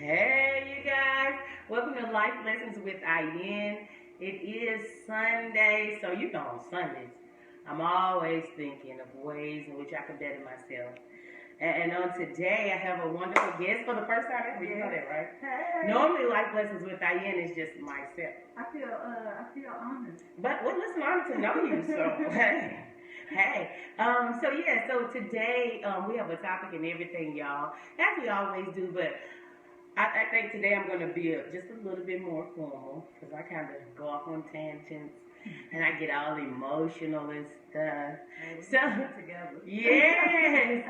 Hey, you guys. Welcome to Life Lessons with Ian. It is Sunday, so you know on Sundays, I'm always thinking of ways in which I can better myself. And on today, I have a wonderful guest for the first time ever. You know that, right? Hey. Normally, Life Lessons with Ian is just myself. I feel honored. But, well, listen, I'm honored to know you, so, hey. Hey, so today we have a topic and everything, y'all, as we always do, but I think today I'm going to be just a little bit more formal because I kind of go off on tangents and I get all emotional and stuff. Yes.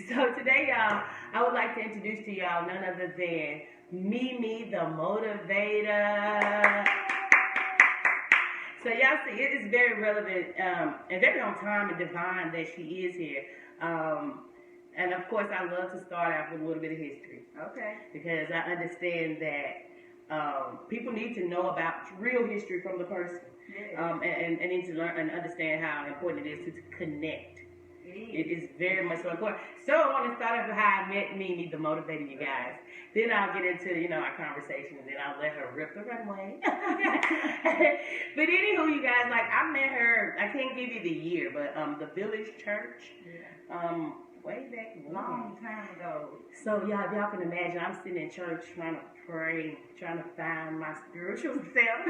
So today, y'all, I would like to introduce to y'all none other than Mimi the motivator. So y'all see, it is very relevant and very on time and divine that she is here. And of course, I love to start out with a little bit of history. Okay. Because I understand that people need to know about real history from the person. Yeah. And need to learn and understand how important it is to connect. It is very much so important. So I want to start off with how I met Mimi the motivator, you guys. Then I'll get into, our conversation, and then I'll let her rip the runway. But anywho, you guys, I met her, I can't give you the year, but the Village Church, way back when. Long time ago. So y'all, if y'all can imagine, I'm sitting in church trying to pray, trying to find my spiritual self.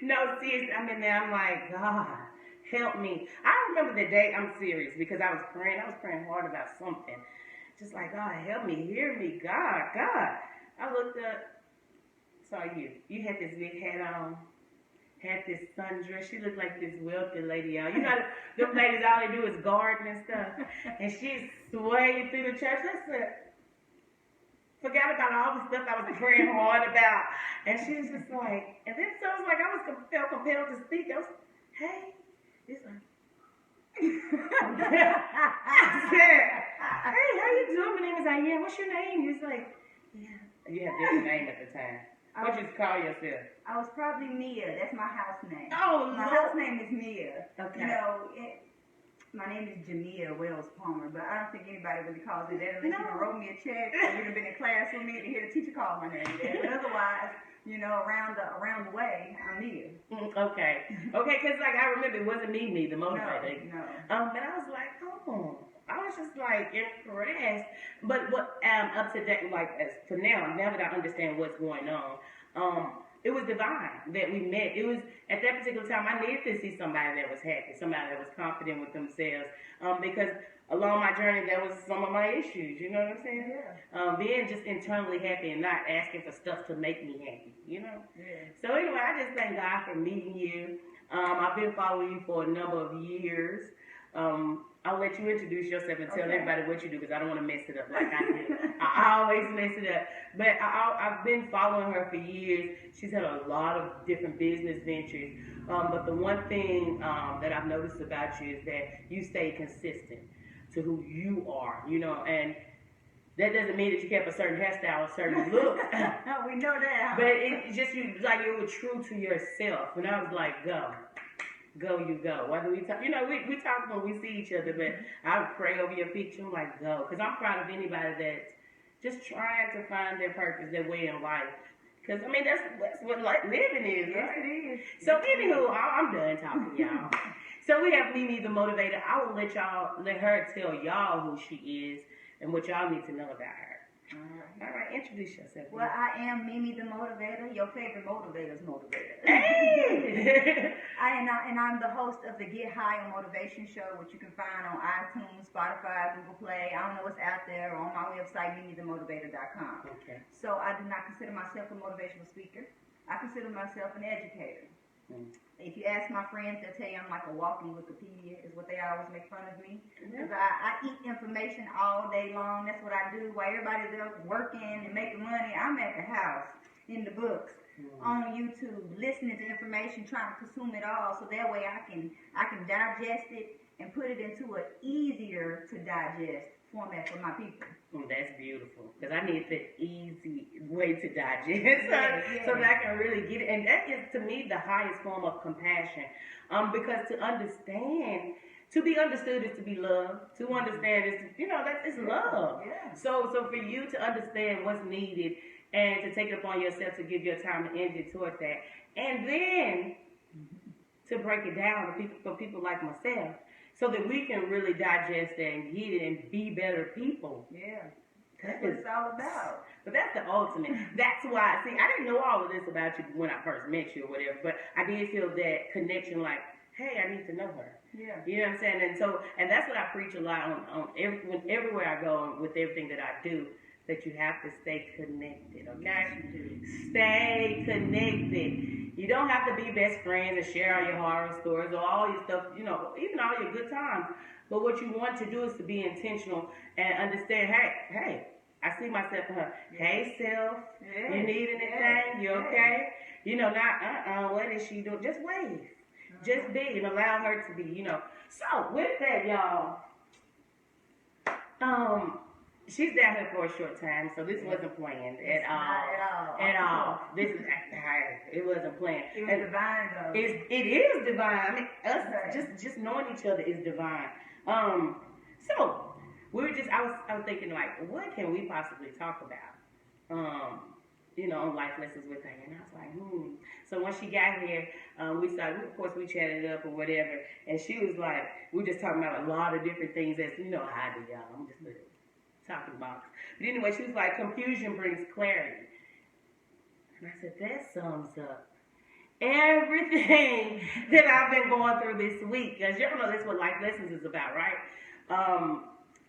No, seriously, I'm in there, I'm like, God, help me. I remember the day, I'm serious, because I was praying hard about something. Just like, God, help me, hear me, God. I looked up, saw you. You had this big hat on, had this sundress. She looked like this wealthy lady, y'all. You know, them ladies, all they do is garden and stuff. And she's swaying through the church. I said, forgot about all the stuff I was praying hard about. And she was just like, and then so it was like I felt compelled to speak. I was, hey. He's like, I said, hey, how you doing? My name is Ian. What's your name? He's like, yeah. You have a different name at the time. What you call yourself? I was probably Mia. That's my house name. Oh, my house name is Mia. Okay. You know, my name is Jamia Wells Palmer, but I don't think anybody really calls it that unless you wrote me a check or you've been in class with me to hear the teacher call my name that. But otherwise, around the way, I'm Mia. Okay, because I remember it wasn't me, the motivator. No. But I was like, oh, I was just like impressed. But what up to that, as for now that I understand what's going on, it was divine that we met. It was at that particular time I needed to see somebody that was happy, somebody that was confident with themselves, because along my journey, that was some of my issues, you know what I'm saying? Yeah. Being just internally happy and not asking for stuff to make me happy, you know? Yeah. So anyway, I just thank God for meeting you. I've been following you for a number of years. I'll let you introduce yourself and tell everybody what you do because I don't want to mess it up like I do. I always mess it up. But I've been following her for years. She's had a lot of different business ventures. But the one thing that I've noticed about you is that you stay consistent to who you are, and that doesn't mean that you kept a certain hairstyle, a certain look. We know that. But it's just you were true to yourself. And I was like, go, you go. Whether we talk, we talk when we see each other, but I would pray over your picture. I'm like, go. Because I'm proud of anybody that's just trying to find their purpose, their way in life. Because, that's what living is, Yes, right? it is. So, anywho, I'm done talking, y'all. So, we have Mimi the motivator. I will let her tell y'all who she is and what y'all need to know about her. All right, introduce yourself. Well, I am Mimi the motivator, your favorite motivator's motivator. Hey! I'm the host of the Get High on Motivation Show, which you can find on iTunes, Spotify, Google Play. I don't know what's out there, or on my website, mimithemotivator.com. Okay. So I do not consider myself a motivational speaker. I consider myself an educator. If you ask my friends, they'll tell you I'm like a walking Wikipedia, is what they always make fun of me. Because I eat information all day long. That's what I do. While everybody's else working and making money, I'm at the house, in the books, on YouTube, listening to information, trying to consume it all, so that way I can digest it and put it into an easier to digest format for my people. That's beautiful, because I need the easy way to digest so that I can really get it. And that is, to me, the highest form of compassion, because to understand To be understood is to be loved. To understand is, to, that's it's love. Yeah. So for you to understand what's needed and to take it upon yourself to give your time and energy toward that, and then to break it down for people like myself, so that we can really digest it and get it and be better people. Yeah. That's what it's all about. But that's the ultimate. That's why, see, I didn't know all of this about you when I first met you or whatever, but I did feel that connection like, hey, I need to know her. Yeah. You know what I'm saying? And that's what I preach a lot on everywhere I go with everything that I do, that you have to stay connected, okay? Yes, you do. Stay connected. You don't have to be best friends and share all your horror stories or all your stuff, even all your good times. But what you want to do is to be intentional and understand, hey, I see myself in her. Hey, self, you need anything? You okay? Not, what is she doing? Just wave. Just be and allow her to be, So, with that, y'all, she's down here for a short time, so this wasn't planned at all. Not at all. This is, it wasn't planned. It was divine, though. It is divine. I mean, us just knowing each other is divine. So I was thinking like, what can we possibly talk about? On life lessons with her, and I was like, So when she got here, we chatted up or whatever, and she was like, we were just talking about a lot of different things. That's how I do, y'all. I'm just a talking box. But anyway, she was like, confusion brings clarity, and I said, that sums up everything that I've been going through this week. Because y'all know that's what life lessons is about, right?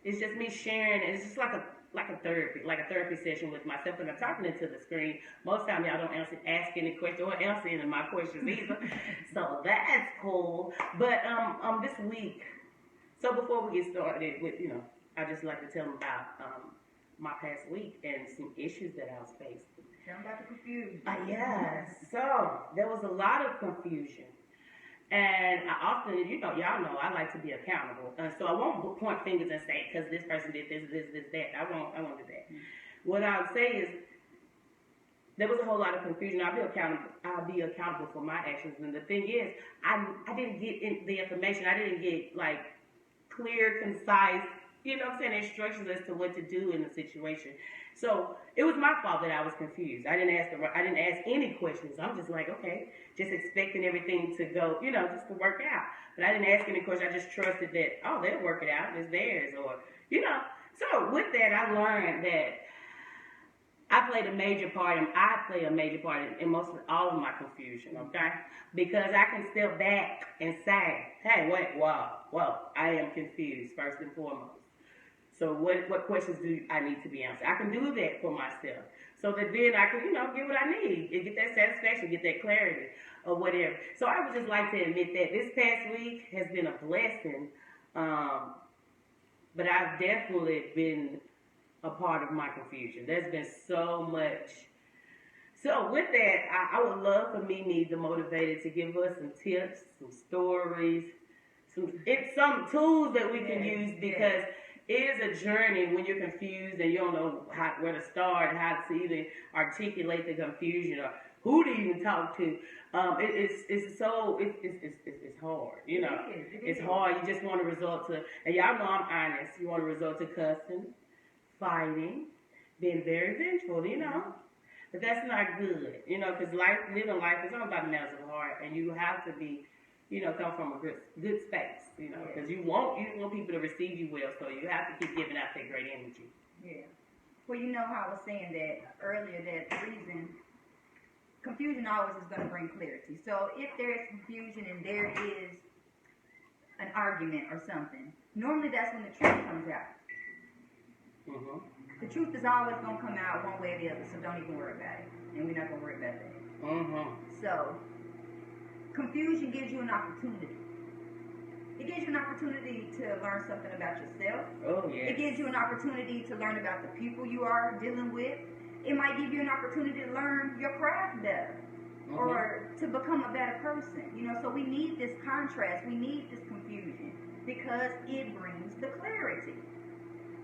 It's just me sharing, and it's just like a therapy session with myself, and I'm talking into the screen. Most time y'all don't ask any question or answer any of my questions either. So that's cool. But this week, so before we get started with, I just like to tell them about my past week and some issues that I was facing. Tell them about the confusion. Yes. So there was a lot of confusion. And I often, y'all know, I like to be accountable. So I won't point fingers and say, because this person did this, that. I won't do that. What I would say is, there was a whole lot of confusion. I'll be accountable for my actions. And the thing is, I didn't get the information. I didn't get, clear, concise, instructions as to what to do in the situation. So it was my fault that I was confused. I didn't ask any questions. I'm just like, okay, just expecting everything to go, just to work out. But I didn't ask any questions. I just trusted that, they'll work it out. It's theirs, or. So with that, I learned that I play a major part in most of all of my confusion. Okay, because I can step back and say, hey, wait, whoa, I am confused first and foremost. So what questions do I need to be answered? I can do that for myself, so that then I can, get what I need and get that satisfaction, get that clarity, or whatever. So I would just like to admit that this past week has been a blessing, but I've definitely been a part of my confusion. There's been so much. So with that, I would love for Mimi, the motivator, to give us some tips, some stories, some tools that we can use, because it is a journey when you're confused and you don't know where to start, how to even articulate the confusion, or who to even talk to. It's hard, It's hard. You just want to resort to, and y'all know I'm honest. You want to resort to cussing, fighting, being very vengeful, But that's not good, because living life is all about the matters of the heart, and you have to be, come from a good space, because you want people to receive you well, so you have to keep giving out that great energy. Yeah. Well, how I was saying that earlier, that the reason confusion always is going to bring clarity. So if there is confusion and there is an argument or something, normally that's when the truth comes out. Mm-hmm. The truth is always going to come out one way or the other, so don't even worry about it. And we're not going to worry about that. Mm-hmm. So, confusion gives you an opportunity. It gives you an opportunity to learn something about yourself. Oh, yeah. It gives you an opportunity to learn about the people you are dealing with. It might give you an opportunity to learn your craft better. Mm-hmm. Or to become a better person. So we need this contrast. We need this confusion, because it brings the clarity.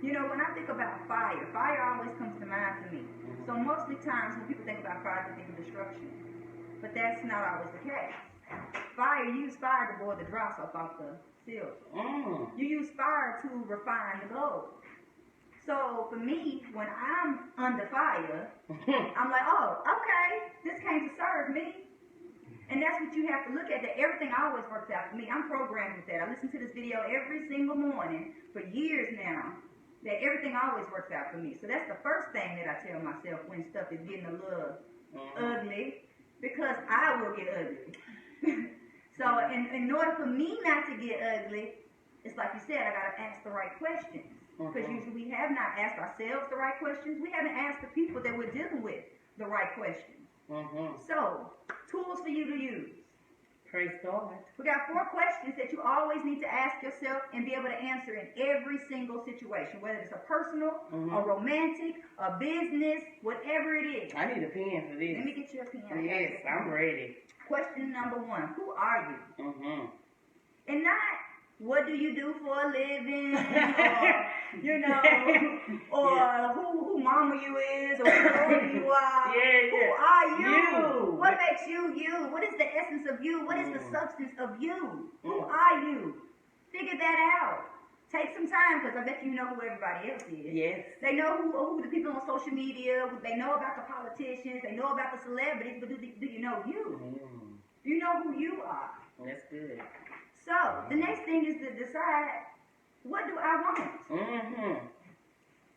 When I think about fire always comes to mind to me. So mostly times when people think about fire, they think of destruction. But that's not always the case. You use fire to boil the dross off the silver. You use fire to refine the gold. So for me, when I'm under fire, I'm like, oh, okay, this came to serve me. And that's what you have to look at, that everything always works out for me. I'm programmed with that. I listen to this video every single morning for years now, that everything always works out for me. So that's the first thing that I tell myself when stuff is getting a little ugly, because I will get ugly. So in order for me not to get ugly, it's like you said, I got to ask the right questions. Because usually we have not asked ourselves the right questions. We haven't asked the people that we're dealing with the right questions. So, tools for you to use. Praise God. We got 4 questions that you always need to ask yourself and be able to answer in every single situation, whether it's a personal, a romantic, a business, whatever it is. I need a pen for this. Let me get you a pen. Yes, I'm ready. Question number 1, who are you? And not, what do you do for a living, or, you know, or who mama you is, or who old you are. Who are you? What makes you you? What is the essence of you? What is the substance of you? Who are you? Figure that out. Take some time, because I bet you know who everybody else is. Yes. They know who the people on social media, they know about the politicians, they know about the celebrities, but do you know you? Do you know who you are? That's good. So, the next thing is to decide, what do I want?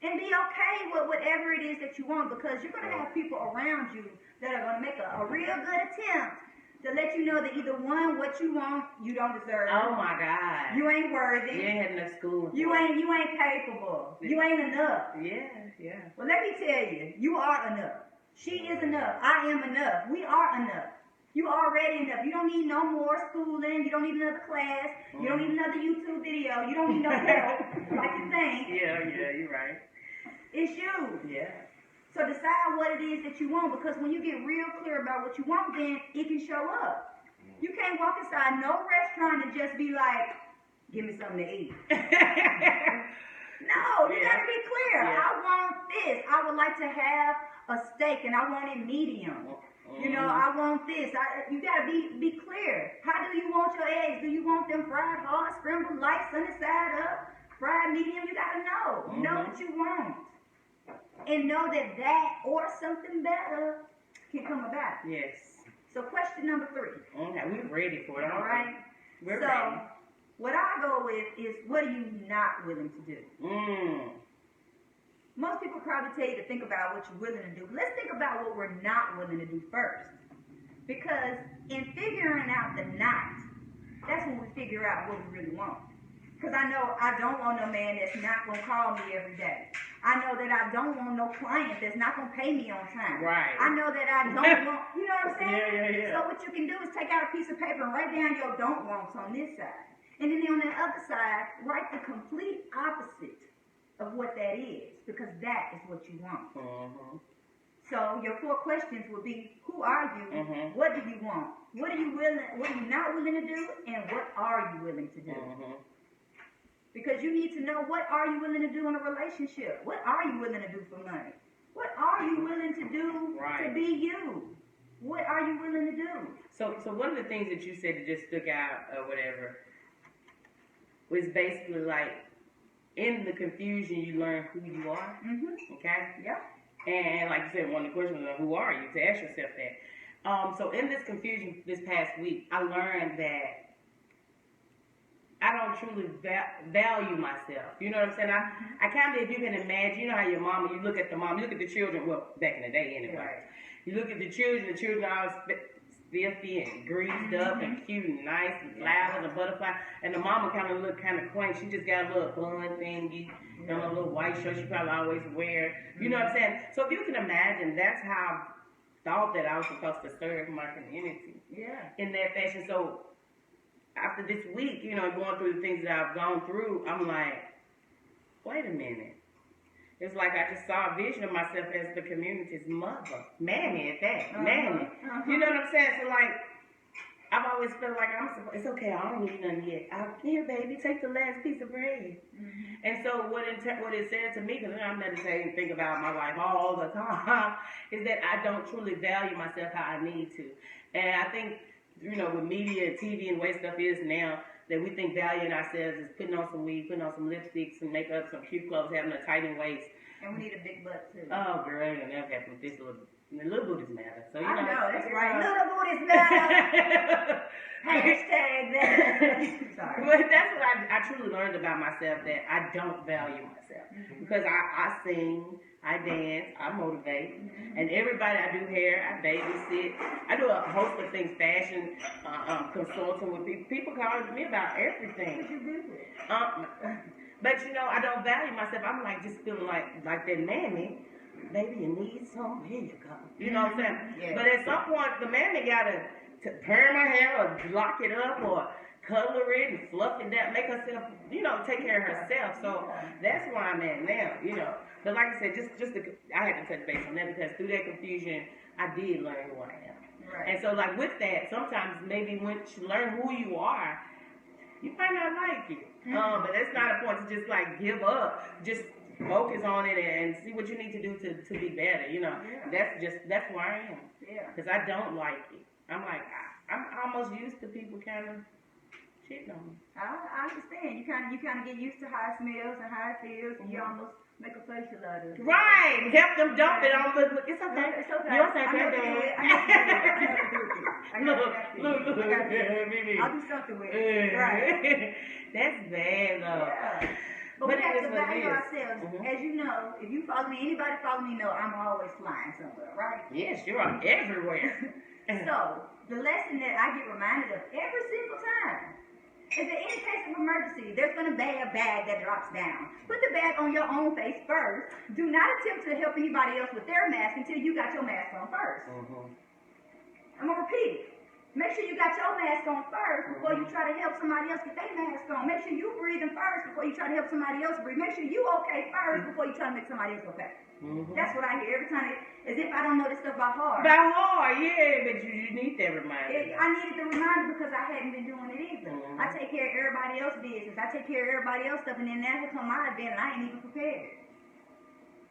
And be okay with whatever it is that you want, because you're going to have people around you that are going to make a real good attempt to let you know that either one, what you want, you don't deserve. Oh my God. You ain't worthy. You ain't had enough school. You ain't capable. You ain't enough. Yeah. Well, let me tell you, you are enough. She is enough. I am enough. We are enough. You already enough. You don't need no more schooling. You don't need another class. You don't need another YouTube video. You don't need no help like you think. Yeah, you're right. It's you. Yeah. So decide what it is that you want, because when you get real clear about what you want, then it can show up. You can't walk inside no restaurant and just be like, give me something to eat. No, you gotta be clear. I want this. I would like to have a steak and I want it medium. You know, I want this. You gotta be clear. How do you want your eggs? Do you want them fried hard, scrambled light, sunny side up, fried medium? You gotta know. Know what you want. And know that or something better can come about. Yes. So question number 3. Okay, we're ready for it. All right. We're ready. What I go with is, what are you not willing to do? Most people probably tell you to think about what you're willing to do. Let's think about what we're not willing to do first. Because in figuring out the not, that's when we figure out what we really want. Because I know I don't want no man that's not going to call me every day. I know that I don't want no client that's not going to pay me on time. Right. I know that I don't want, you know what I'm saying? Yeah. So what you can do is take out a piece of paper and write down your don't wants on this side. And then on the other side, write the complete opposite of what that is, because that is what you want. So your 4 questions would be, who are you? What do you want? What are you not willing to do? And what are you willing to do? Because you need to know, what are you willing to do in a relationship? What are you willing to do for money? What are you willing to do to be you? What are you willing to do? So one of the things that you said that just stuck out or whatever was basically like, in the confusion, you learn who you are. Okay? Yeah. And like you said, one of the questions was, who are you? To ask yourself that. So in this confusion this past week, I learned that I don't truly value myself. You know what I'm saying? I kind of, if you can imagine, you know how your mama, you look at the mom, you look at the children, well, back in the day anyway. You look at the children are all spiffy and greased up and cute and nice and flowers and butterfly. And the mama kind of look kind of quaint. She just got a little bun thingy, you know, a little white shirt she probably always wear. You know what I'm saying? So if you can imagine, that's how I thought that I was supposed to serve my community. Yeah. In that fashion. So after this week, you know, going through the things that I've gone through, I'm like, wait a minute. It's like I just saw a vision of myself as the community's mother. Mammy at that. Mammy. You know what I'm saying? So like, I've always felt like it's okay, I don't need nothing yet. Here, baby, take the last piece of bread. And so what it said to me, because I'm meditating, think about my life all the time, is that I don't truly value myself how I need to. And I think, you know, with media and TV and the way stuff is now, that we think valuing ourselves is putting on some weed, putting on some lipstick, some makeup, some cute clothes, having a tight waist. And we need a big butt too. Oh, girl, it'll never happen with this little booties matter. So, you I know, that's right. know. Little booties matter. Hashtag that. Sorry. But that's what I truly learned about myself, that I don't value myself. Because I sing, I dance, I motivate, and everybody, I do hair, I babysit, I do a host of things, fashion, consulting with people. People call me about everything. What you do? But you know, I don't value myself. I'm like just feeling like that mammy. Baby, you need some? Here you go. You know what I'm saying? Yeah. But at some point, the mammy gotta perm my hair or lock it up or color it and fluff it down, make herself, you know, take care of herself. So that's where I'm at now, you know. But like I said, I had to touch base on that because through that confusion, I did learn who I am. Right. And so like with that, sometimes maybe once you learn who you are, you might not like it. But that's not a point to just like give up. Just focus on it and see what you need to do to be better. You know, that's where I am. Yeah. Because I don't like it. I'm like, I'm almost used to people kind of shitting on me. I understand. You kind of get used to how it smells and how it feels, and you almost make a facial out of it. Right. Help them dump it on. But it's okay. No, it's okay. You don't say I that, know Dad. I'll do something with it. Right. That's bad, though. Yeah. But we have to value ourselves. As you know, if you follow me, anybody follow me know I'm always flying somewhere, right? Yes, you're everywhere. So, the lesson that I get reminded of every single time is that in case of emergency, there's going to be a bag that drops down. Put the bag on your own face first. Do not attempt to help anybody else with their mask until you got your mask on first. I'm going to repeat it. Make sure you got your mask on first before you try to help somebody else get their mask on. Make sure you breathing first before you try to help somebody else breathe. Make sure you okay first before you try to make somebody else okay. That's what I hear every time, as if I don't know this stuff by heart. By heart, yeah, but you need that reminder. I needed the reminder because I hadn't been doing it either. I take care of everybody else's business. I take care of everybody else's stuff, and then now here come my event, and I ain't even prepared.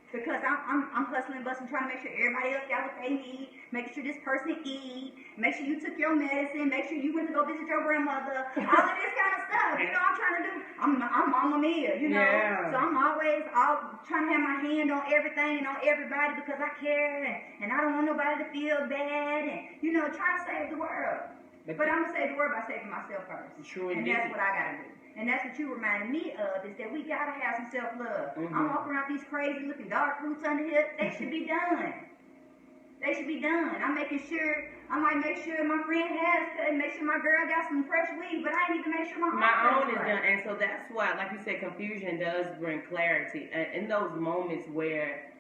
Because I'm hustling, busting, trying to make sure everybody else got what they need, making sure this person eat, make sure you took your medicine, make sure you went to go visit your grandmother, all of this kind of stuff. You know, I'm trying to do, I'm Mama Mia, you know. Yeah. So I'm always trying to have my hand on everything and on everybody because I care and I don't want nobody to feel bad and, you know, trying to save the world. But I'm going to save the world by saving myself first. True and indeed. that's what I got to do. And that's what you reminded me of, is that we got to have some self-love. I'm walking around these crazy looking dark roots under here. They should be done. They should be done. I might make sure my friend has cut and make sure my girl got some fresh weed, but I need to make sure my own is done. And so that's why, like you said, confusion does bring clarity. In those moments where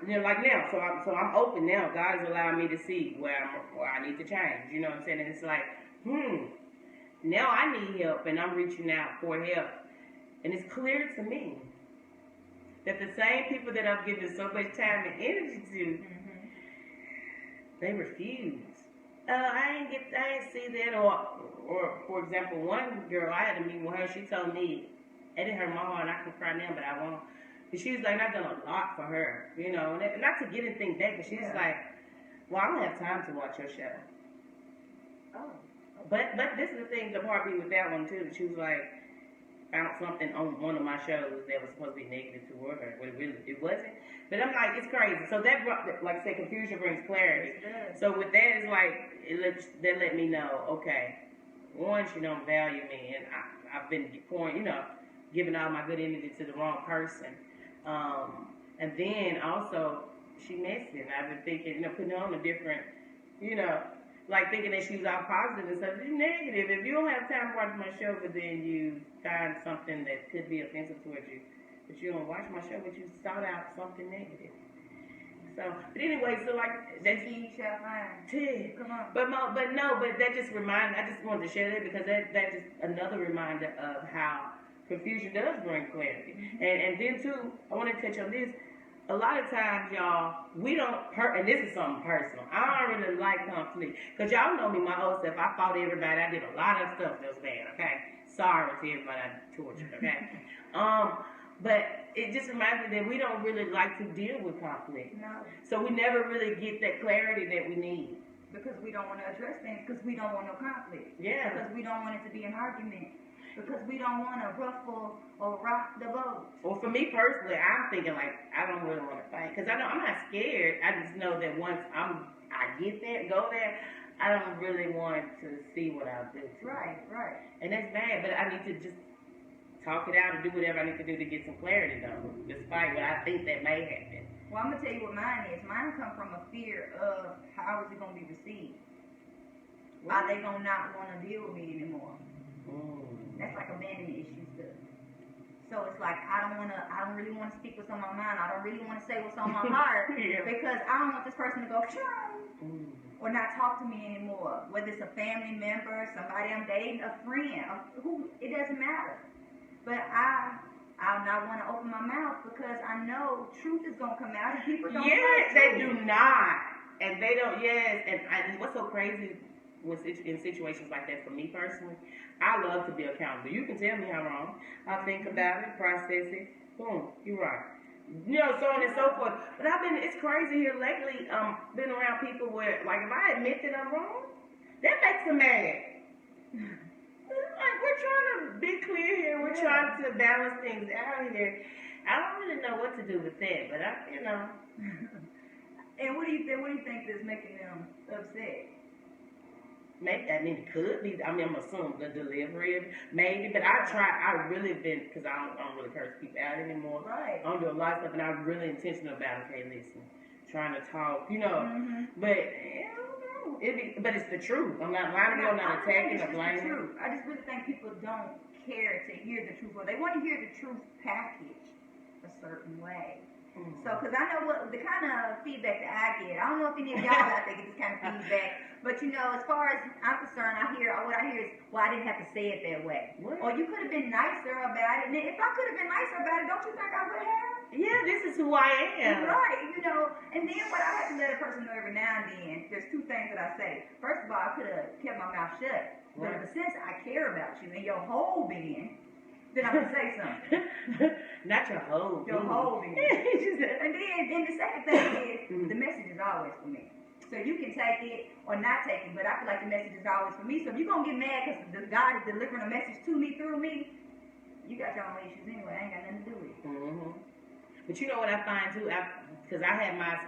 you know, like now, so I'm open now. God has allowed me to see where I need to change. You know what I'm saying? And it's like, now I need help, and I'm reaching out for help. And it's clear to me that the same people that I've given so much time and energy to, they refuse. I ain't see that. Or for example, one girl, I had a meeting with her. She told me, it didn't hurt my heart, I can cry now, but I won't. And she was like, I've done a lot for her, you know. And not to get anything back, but she's like, well, I don't have time to watch your show. Oh. But this is the thing, the part with that one too. She was like, found something on one of my shows that was supposed to be negative toward her. But it wasn't. But I'm like, it's crazy. So that brought, like I said, confusion brings clarity. So with that, it's like, that let me know, okay, one, she don't value me, and I've been pouring, you know, giving all my good energy to the wrong person. And then also, she messy, and I've been thinking, you know, putting on a different, you know, like thinking that she's all positive and stuff. She's negative. If you don't have time to watch my show, but then you find something that could be offensive towards you, but you don't watch my show, but you sought out something negative. So, but anyway, so like that's Come on. But that just reminds. I just wanted to share that because that's just another reminder of how confusion does bring clarity. And then too, I want to touch on this. A lot of times, y'all, we don't and this is something personal. I don't really like conflict. Because y'all know me, my old self. I fought everybody. I did a lot of stuff that was bad, okay? Sorry to everybody I tortured, okay? But it just reminds me that we don't really like to deal with conflict. No. So we never really get that clarity that we need. Because we don't want to address things, because we don't want no conflict. Yeah. Because we don't want it to be an argument. because we don't want to ruffle or rock the boat. Well, for me personally, I'm thinking like I don't really want to fight because I know I'm not scared. I just know that once I get there, go there, I don't really want to see what I'll do. Right. And that's bad, but I need to just talk it out and do whatever I need to do to get some clarity though, despite what I think that may happen. Well, I'm gonna tell you what mine is. Mine come from a fear of how is it gonna be received. Are they gonna not want to deal with me anymore? That's like abandonment issues too. So it's like I don't really want to speak what's on my mind. I don't really want to say what's on my heart because I don't want this person to go or not talk to me anymore. Whether it's a family member, somebody I'm dating, a friend, who, it doesn't matter. But I'll not want to open my mouth because I know truth is gonna come out and people don't. Yes, they do not, and they don't. Yes, and what's so crazy in situations like that for me personally, I love to be accountable. You can tell me how wrong. I'll think about it, process it. Boom, you're right. You know, so on and so forth. But it's crazy here lately. Been around people where, like, if I admit that I'm wrong, that makes them mad. Like, we're trying to be clear here. We're trying to balance things out here. I don't really know what to do with that, but you know. And what do you think is making them upset? Maybe, it could be. I'm assuming the delivery, maybe. But I really been, because I don't really curse people out anymore. Right. I don't do a lot of stuff, and I'm really intentional about, okay, listen, trying to talk, you know. But, I don't know. But it's the truth. I'm not lying to you, I'm not attacking or blaming. I just really think people don't care to hear the truth, or they want to hear the truth packaged a certain way. So, because I know what the kind of feedback that I get. I don't know if any of y'all out there get this kind of feedback, but you know, as far as I'm concerned, what I hear is, well, I didn't have to say it that way. What? Or you could have been nicer about it. And if I could have been nicer about it, don't you think I would have? Yeah, this is who I am. Right, you know. And then what I have to let a person know every now and then, there's two things that I say. First of all, I could have kept my mouth shut. But since I care about you and your whole being, then I'm going to say something. Not your whole being. Your whole being. And then the second thing is, the message is always for me. So you can take it or not take it, but I feel like the message is always for me. So if you're going to get mad because God is delivering a message to me through me, you got your own issues anyway. I ain't got nothing to do with it. But you know what I find too? Because I had my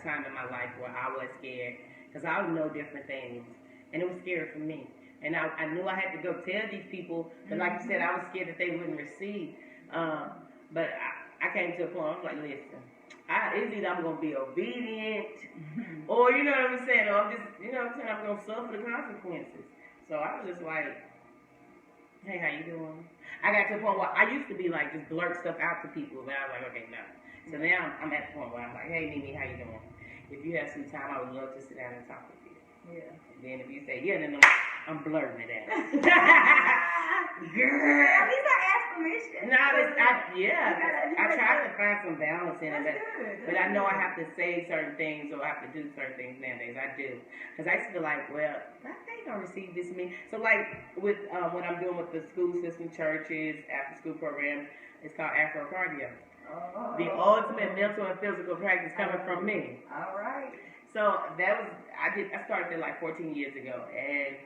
time in my life where I was scared because I would know different things. And it was scary for me. And I knew I had to go tell these people, but like you said, I was scared that they wouldn't receive. But I came to a point, I was like, listen, it's either I'm going to be obedient, or, you know what I'm saying, or I'm just, you know what I'm saying, I'm going to suffer the consequences. So I was just like, hey, how you doing? I got to a point where I used to be like, just blurt stuff out to people, but I was like, okay, no. So now I'm at the point where I'm like, hey, Mimi, how you doing? If you have some time, I would love to sit down and talk with you. Yeah. And then if you say, yeah, then I'm blurting it out. Girl. At least I asked permission. I try to find some balance in it. But I know I have to say certain things or I have to do certain things nowadays. I do. Because I used to be like, well, they don't receive this from me. So like with what I'm doing with the school system, churches, after school programs, it's called Afro Cardio. The ultimate mental and physical practice coming from me. All right. So I started that like 14 years ago, and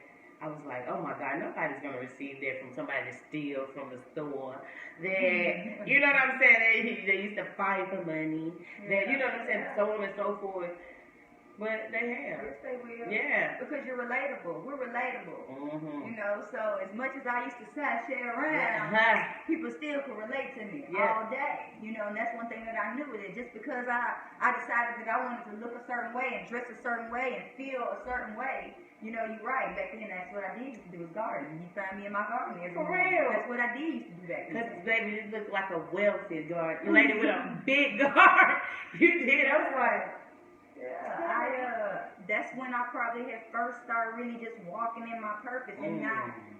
I was like, oh my God, nobody's gonna receive that from somebody that steals from the store. That you know what I'm saying? They used to fight for money. That you know what I'm saying? So on and so forth. But they have. Yes, they will. Yeah. Because you're relatable. We're relatable. You know, so as much as I used to share around, people still can relate to me all day. You know, and that's one thing that I knew with it. Just because I decided that I wanted to look a certain way and dress a certain way and feel a certain way, you know, you're right. Back then, that's what I did used to do was garden. You find me in my garden every morning. Real. That's what I did used to do back then. Because, baby, you look like a wealthy garden. You lady with a big garden. You did. I was like... Yeah, that's when I probably had first started really just walking in my purpose and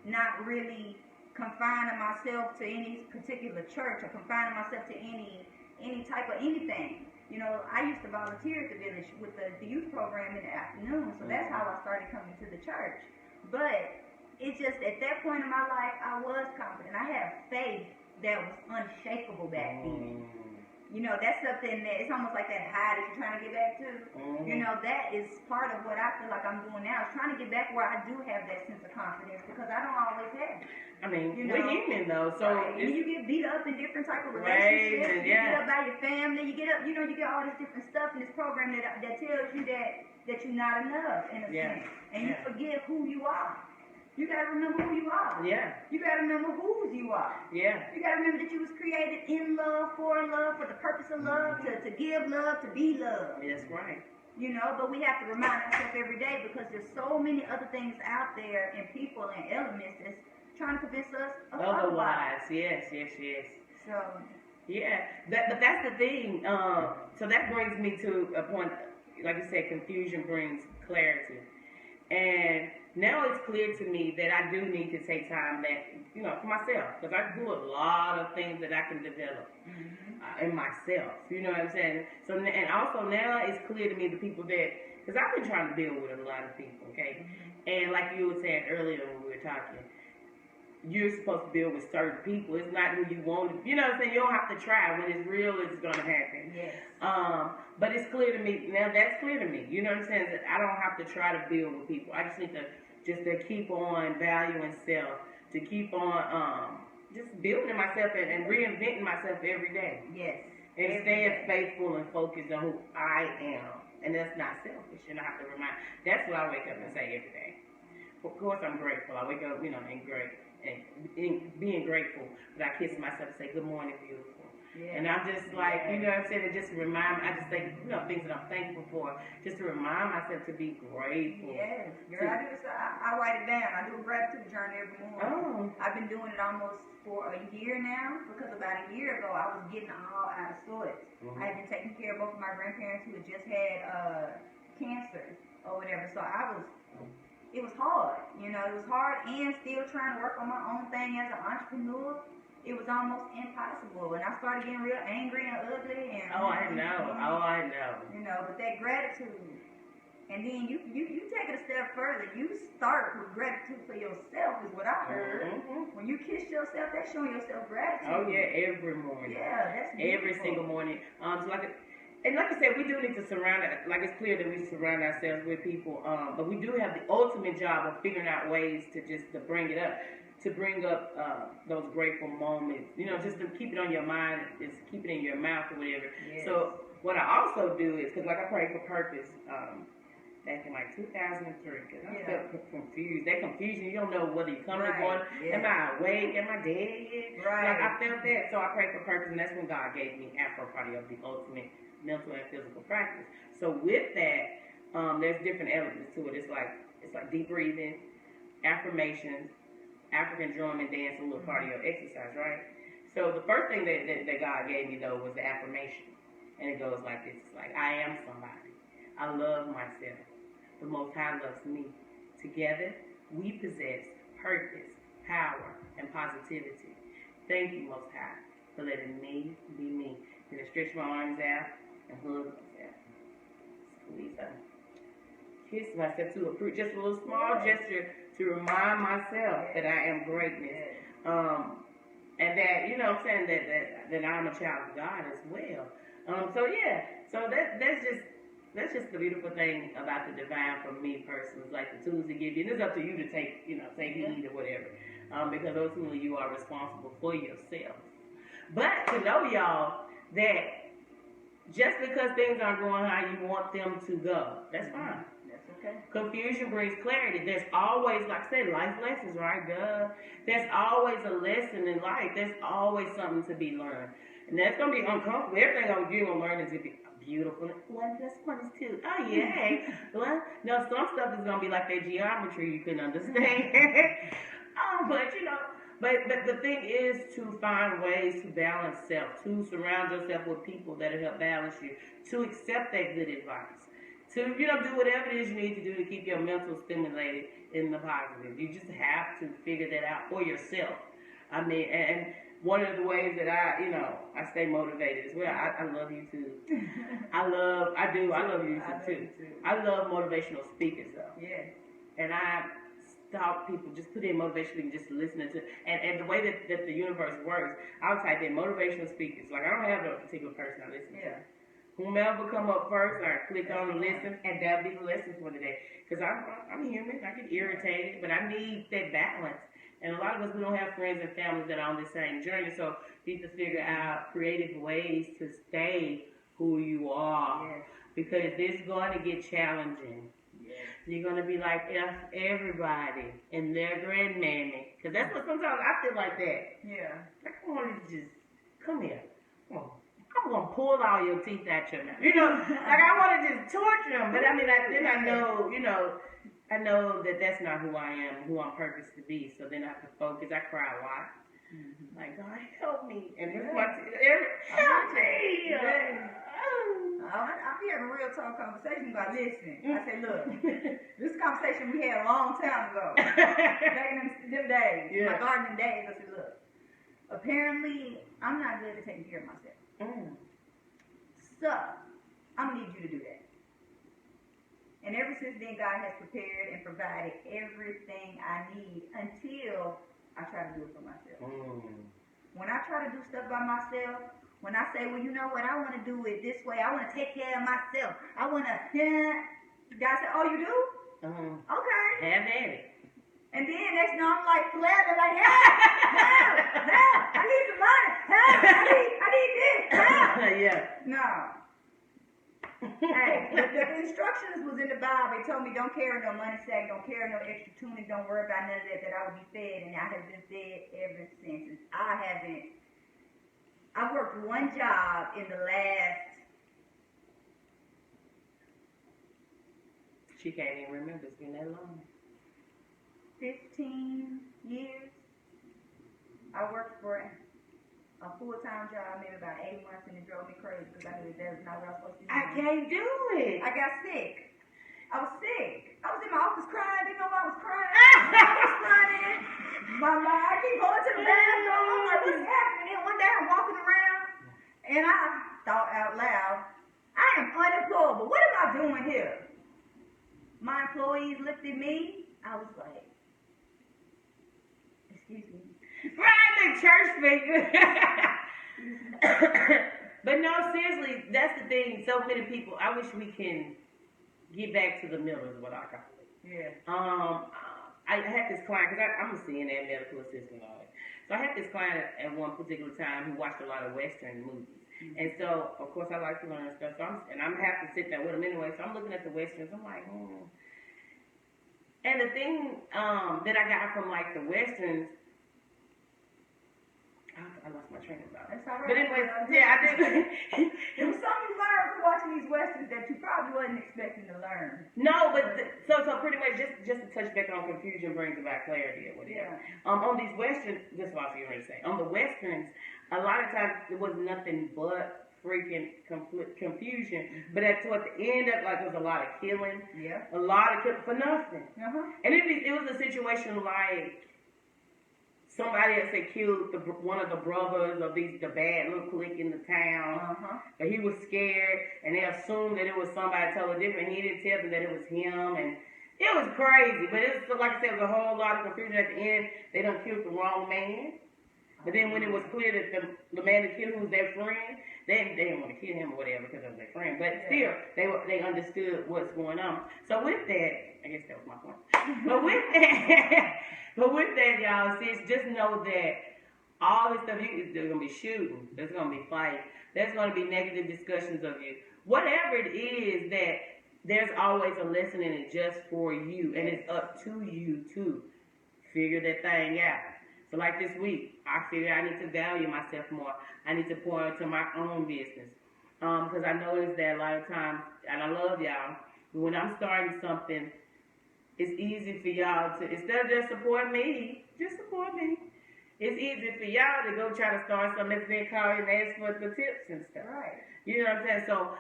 not really confining myself to any particular church or confining myself to any type of anything. You know, I used to volunteer at the village with the youth program in the afternoon, so that's how I started coming to the church. But it's just at that point in my life, I was confident. I had faith that was unshakable back then. You know, that's something that it's almost like that high that you're trying to get back to. Mm-hmm. You know, that is part of what I feel like I'm doing now. Is trying to get back where I do have that sense of confidence because I don't always have it. I mean, You we're know, human though, so right. And you get beat up in different type of Right, relationships. You yeah. get up by your family. You get up, you know, you get all this different stuff in this program that tells you that you're not enough in a sense, and you forget who you are. You gotta remember who you are. Yeah. You gotta remember whose you are. Yeah. You gotta remember that you was created in love, for the purpose of love, to give love, to be loved. That's right. You know, but we have to remind ourselves every day because there's so many other things out there and people and elements that's trying to convince us of otherwise. Yes. So. Yeah, but that's the thing. So that brings me to a point, like you said, confusion brings clarity. And now it's clear to me that I do need to take time back, you know, for myself. Because I do a lot of things that I can develop in myself. You know what I'm saying? So, and also now it's clear to me the people that, because I've been trying to deal with a lot of people, okay? And like you were saying earlier when we were talking, you're supposed to deal with certain people. It's not who you want to, you know what I'm saying? You don't have to try. When it's real, it's going to happen. Yes. But it's clear to me, now that's clear to me. You know what I'm saying? That I don't have to try to build with people. I just need to keep on valuing self, to keep on just building myself and reinventing myself every day. Yes. And staying faithful and focused on who I am. And that's not selfish. And I have to remind, that's what I wake up and say every day. Of course, I'm grateful. I wake up, you know, and being grateful. But I kiss myself and say, good morning, beautiful. Yeah. And I'm just like, you know what I'm saying? Just to remind me, I just think, you know, things that I'm thankful for, just to remind myself to be grateful. Yes. Girl, I do this, I write it down. I do a gratitude journal every morning. I've been doing it almost for a year now, because about a year ago, I was getting all out of sorts. I had been taking care of both of my grandparents who had just had cancer or whatever. So it was hard, you know, it was hard, and still trying to work on my own thing as an entrepreneur. It was almost impossible, and I started getting real angry and ugly. And I know. You know, but that gratitude, and then you take it a step further. You start with gratitude for yourself, is what I heard. When you kiss yourself, that's showing yourself gratitude. Oh yeah, every morning. Yeah, that's beautiful. Every single morning. So and like I said, we do need to surround it. Like it's clear that we surround ourselves with people, but we do have the ultimate job of figuring out ways to bring it up, to bring up those grateful moments. You know, just to keep it on your mind, just keep it in your mouth or whatever. Yes. So what I also do is, because like I prayed for purpose back in like 2003, because I felt confused. That confusion, you don't know whether you're coming or going. Am I awake? Am I dead yet? Right. Like I felt that, so I prayed for purpose, and that's when God gave me Afro Cardio, the ultimate mental and physical practice. So with that, there's different elements to it. It's like deep breathing, affirmations, African drum and dance, a little cardio exercise, right? So the first thing that God gave me though was the affirmation, and it goes like this: it's like, I am somebody. I love myself. The Most High loves me. Together we possess purpose, power, and positivity. Thank you, Most High, for letting me be me. And I stretch my arms out and hug myself. Squeeze up. Kiss myself too. Just a little small gesture to remind myself that I am greatness. And that, you know what I'm saying, that I'm a child of God as well. So that's just the beautiful thing about the divine for me personally. It's like the tools to give you, and it's up to you to take heed or whatever. Because ultimately you are responsible for yourself. But to know, y'all, that just because things aren't going how you want them to go, that's fine. That's okay. Confusion brings clarity. There's always, like I said, life lessons, right? Duh. There's always a lesson in life. There's always something to be learned. And that's going to be uncomfortable. Everything you're going to learn is going to be beautiful. Well, that's one is too. Oh, yeah. Well, no, some stuff is going to be like that geometry you couldn't understand. But the thing is to find ways to balance self, to surround yourself with people that'll help balance you, to accept that good advice, to, do whatever it is you need to do to keep your mental stimulated in the positive. You just have to figure that out for yourself. I mean, and one of the ways that I stay motivated as well. I love YouTube. I love YouTube too. I love motivational speakers though. Yeah. And I stop people, just put in motivational speakers, just listening to, and the way that the universe works, I'll type in motivational speakers. Like, I don't have a particular person I listen to. Whomever come up first, I click on and listen, and that'll be the lesson for today. Because I'm human, I get irritated, but I need that balance. And a lot of us, we don't have friends and families that are on the same journey, so you need to figure out creative ways to stay who you are. Yes. Because it's going to get challenging. Yes. You're going to be like everybody and their grandmammy. Because that's what sometimes I feel like that. Yeah. Like, I want to just, come here. Come on. I'm going to pull all your teeth out your mouth. You know, like I want to just torture them. But I mean, then I know, you know, I know that that's not who I am, who I'm purposed to be. So then I have to focus. I cry a lot. Mm-hmm. Like, God, help me. And this help me. I'll be having a real talk conversation about listening. I say, look, this conversation we had a long time ago. Back in them days, my gardening days. I said, look, apparently I'm not good at taking care of myself. So, I'm going to need you to do that. And ever since then, God has prepared and provided everything I need until I try to do it for myself. When I try to do stuff by myself, when I say, well, you know what, I want to do it this way. I want to take care of myself. I want to, God said, oh, you do? Okay. Have at it. And then next thing I'm like flapping, like, help, I need some money, help, I need this, help. Yeah. No. Hey, the instructions was in the Bible. They told me don't carry no money sack, don't carry no extra tunic, don't worry about none of that I would be fed, and I have been fed ever since. I worked one job in the last, she can't even remember, it's been that long. 15 years. I worked for a full-time job, maybe about 8 months, and it drove me crazy because I knew that was not what I was supposed to be doing. I can't do it. I got sick. I was sick. I was in my office crying. Didn't know why I was crying. I was crying. I keep going to the bathroom. I'm like, what's happening? And one day I'm walking around, and I thought out loud, I am unemployable. What am I doing here? My employees looked at me. I was like, excuse me. Right, the church figure. But no, seriously, that's the thing. So many people, I wish we can get back to the middle is what I call it. Yeah. I had this client, because I'm a CNA medical assistant always. So I had this client at one particular time who watched a lot of Western movies. Mm-hmm. And so, of course, I like to learn stuff. So I'm happy to sit there with him anyway. So I'm looking at the Westerns. I'm like, And the thing that I got from, like, the Westerns, I lost my train of thought. That's all right. But anyway, yeah, I did. There was something you learned from watching these Westerns that you probably wasn't expecting to learn. No, but so pretty much just to touch back on confusion brings about clarity or whatever. Yeah. On these Westerns, this is what I was going to say. On the Westerns, a lot of times it was nothing but freaking confusion. Mm-hmm. But toward the end of like, there was a lot of killing. Yeah. A lot of killing for nothing. Uh-huh. And it was a situation like somebody else had killed one of the brothers of the bad little clique in the town. But he was scared, and they assumed that it was somebody totally different. He didn't tell them that it was him, and it was crazy. But it was, like I said, it was a whole lot of confusion at the end. They done killed the wrong man. But then when it was clear that the man that killed him was their friend, they didn't want to kill him or whatever because it was their friend. But still, they understood what's going on. So with that, I guess that was my point. But with that, y'all, sis, just know that all this stuff, there's going to be shooting. There's going to be fighting. There's going to be negative discussions of you. Whatever it is, that there's always a lesson in it just for you. And it's up to you to figure that thing out. So like this week, I figured I need to value myself more. I need to pour into my own business. Because I noticed that a lot of times, and I love y'all, when I'm starting something, it's easy for y'all to, instead of just support me, just support me. It's easy for y'all to go try to start something and then call you and ask for the tips and stuff. Right. You know what I'm saying? So,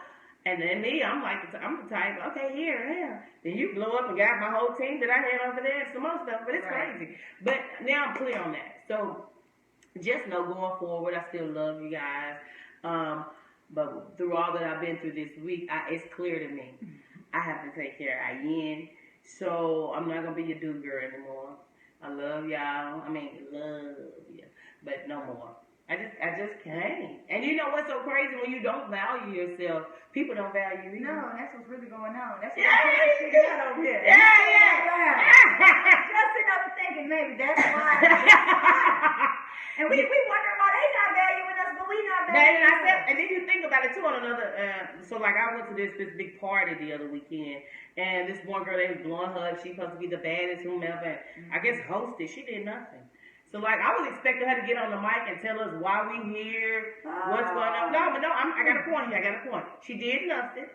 and then me, I'm the type, okay, here. Then you blow up and got my whole team that I had over there and some more stuff, but it's crazy. But now I'm clear on that. So, just know going forward, I still love you guys. But through all that I've been through this week, it's clear to me. I have to take care of Ayin. So I'm not gonna be your do girl anymore. I love y'all. I mean, love you, but no more. I just can't. And you know what's so crazy? When you don't value yourself, people don't value you. No, that's what's really going on. That's what Yeah, I'm figuring out over here. yeah. Just sitting up and thinking maybe that's why. And we wondering why they not valuing us, but we not valuing us. And then you think about it too on another. So like I went to this big party the other weekend, and this one girl they was blowing her up. She supposed to be the baddest whomever. I guess hosted. She did nothing. So like I was expecting her to get on the mic and tell us why we here, what's going on. No, I got a point here. I got a point. She did nothing.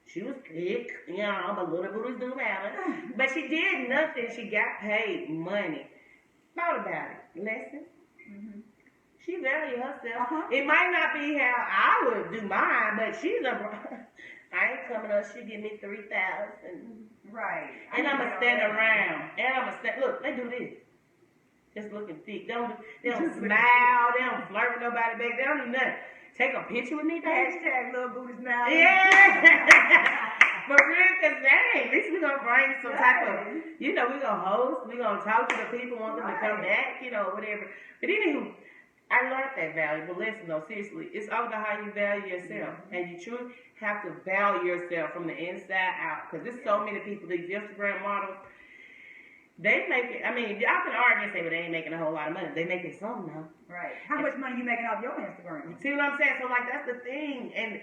She was thick, you know, but little booties do matter. But she did nothing. She got paid money. Thought about it. Lesson. She value herself. It might not be how I would do mine, but she's I ain't coming up. She give me 3,000. Right. And I'ma stand around. And I'ma stand. Look, they do this. Just looking thick. They don't smile. They don't flirt with nobody back. They don't do nothing. Take a picture with me, baby. Hashtag little booties now. Yeah. For real, because dang, at least we're going to bring some type of, you know, we're going to host. We're going to talk to the people, want them to come back, you know, whatever. But anywho, I learned that valuable lesson, though, seriously. It's all about how you value yourself. And you truly have to value yourself from the inside out. Because there's so many people, these Instagram models, they make it, I mean, y'all can argue and say, well, they ain't making a whole lot of money. They making some now. Right. How much money you making off your Instagram? See what I'm saying? So, like, that's the thing. And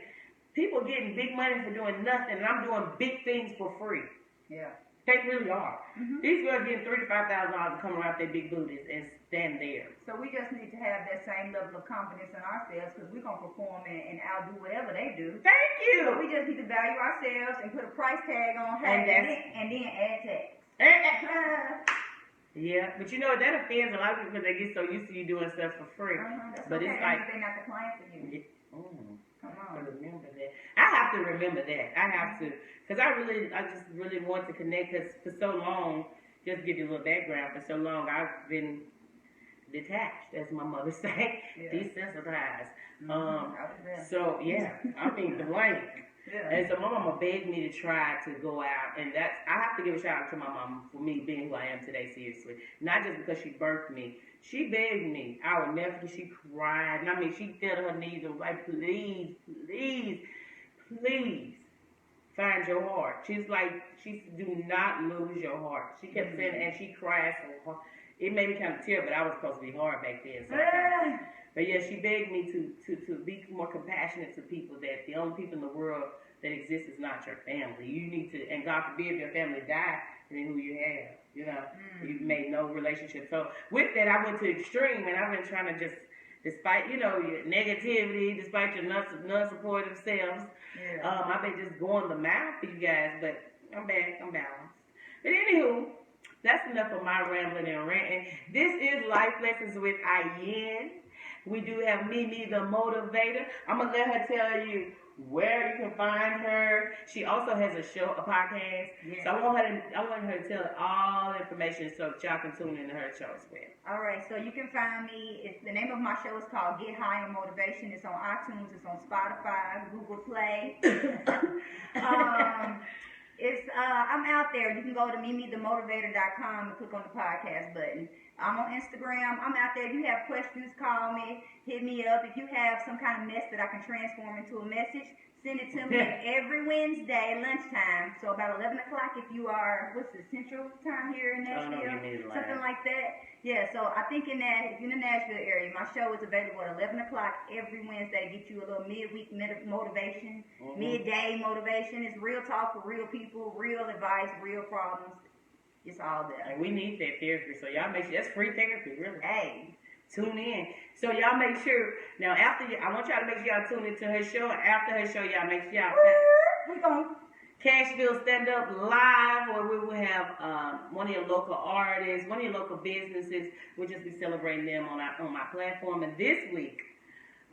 people getting big money for doing nothing, and I'm doing big things for free. Yeah. They really are. These girls getting $35,000 to come around their big booties and stand there. So we just need to have that same level of confidence in ourselves because we're going to perform and outdo whatever they do. Thank you. So we just need to value ourselves and put a price tag on her and then add tags. Yeah, but you know that offends a lot of people. They get so used to you doing stuff for free. But okay. it's like they're not the client for you. Come on, remember that. I have to remember that. I have to, because I just really want to connect. Because for so long, just to give you a little background, for so long I've been detached, as my mother say, desensitized. So yeah, I mean blank. And so my mama begged me to try to go out, and I have to give a shout out to my mama for me being who I am today, seriously. Not just because she birthed me. She begged me. I would never, she cried. And I mean, she fell to her knees and was like, please, please, please find your heart. She's like, do not lose your heart. She kept saying, and she cried so hard. It made me kind of tear, but I was supposed to be hard back then. So but yeah, she begged me to be more compassionate to people, that the only people in the world that exist is not your family. You need to, and God forbid if your family die, then who you have, you know, you've made no relationship. So with that, I went to extreme, and I've been trying to just, despite, you know, your negativity, despite your non-supportive selves, I've been just going the mile for you guys, but I'm back, I'm balanced. But anywho, that's enough of my rambling and ranting. This is Life Lessons with Ayen. We do have Mimi the Motivator. I'm going to let her tell you where you can find her. She also has a show, a podcast. Yeah. So I want her to tell all the information so y'all can tune into her show as well. All right, so you can find me. The name of my show is called Get High on Motivation. It's on iTunes. It's on Spotify, Google Play. I'm out there. You can go to mimithemotivator.com and click on the podcast button. I'm on Instagram. I'm out there. If you have questions, call me. Hit me up. If you have some kind of mess that I can transform into a message, send it to me every Wednesday lunchtime. So about 11 o'clock if you are, what's the Central Time here in Nashville? Something like that. Yeah, so I think if you're in the Nashville area, my show is available at 11 o'clock every Wednesday. Get you a little midweek motivation, midday motivation. It's real talk for real people, real advice, real problems. It's all there. And we need that therapy, so y'all make sure, that's free therapy, really. Hey, tune in. So y'all make sure, now I want y'all to make sure y'all tune into her show, and after her show, y'all make sure y'all we going Cashville Stand Up Live, where we will have one of your local artists, one of your local businesses. We'll just be celebrating them on my platform. And this week,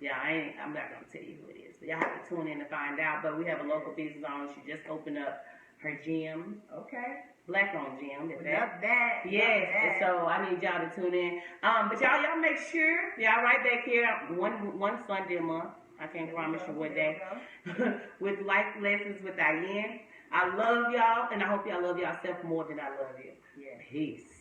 I'm not going to tell you who it is, but y'all have to tune in to find out. But we have a local business owner. She just opened up her gym. Okay. Black-owned gym. Love that. Yes. Love that. So I need y'all to tune in. But y'all make sure, y'all right back here one Sunday a month. I can't promise you what day. With Life Lessons with Ayen. I love y'all, and I hope y'all love yourself more than I love you. Yeah. Peace.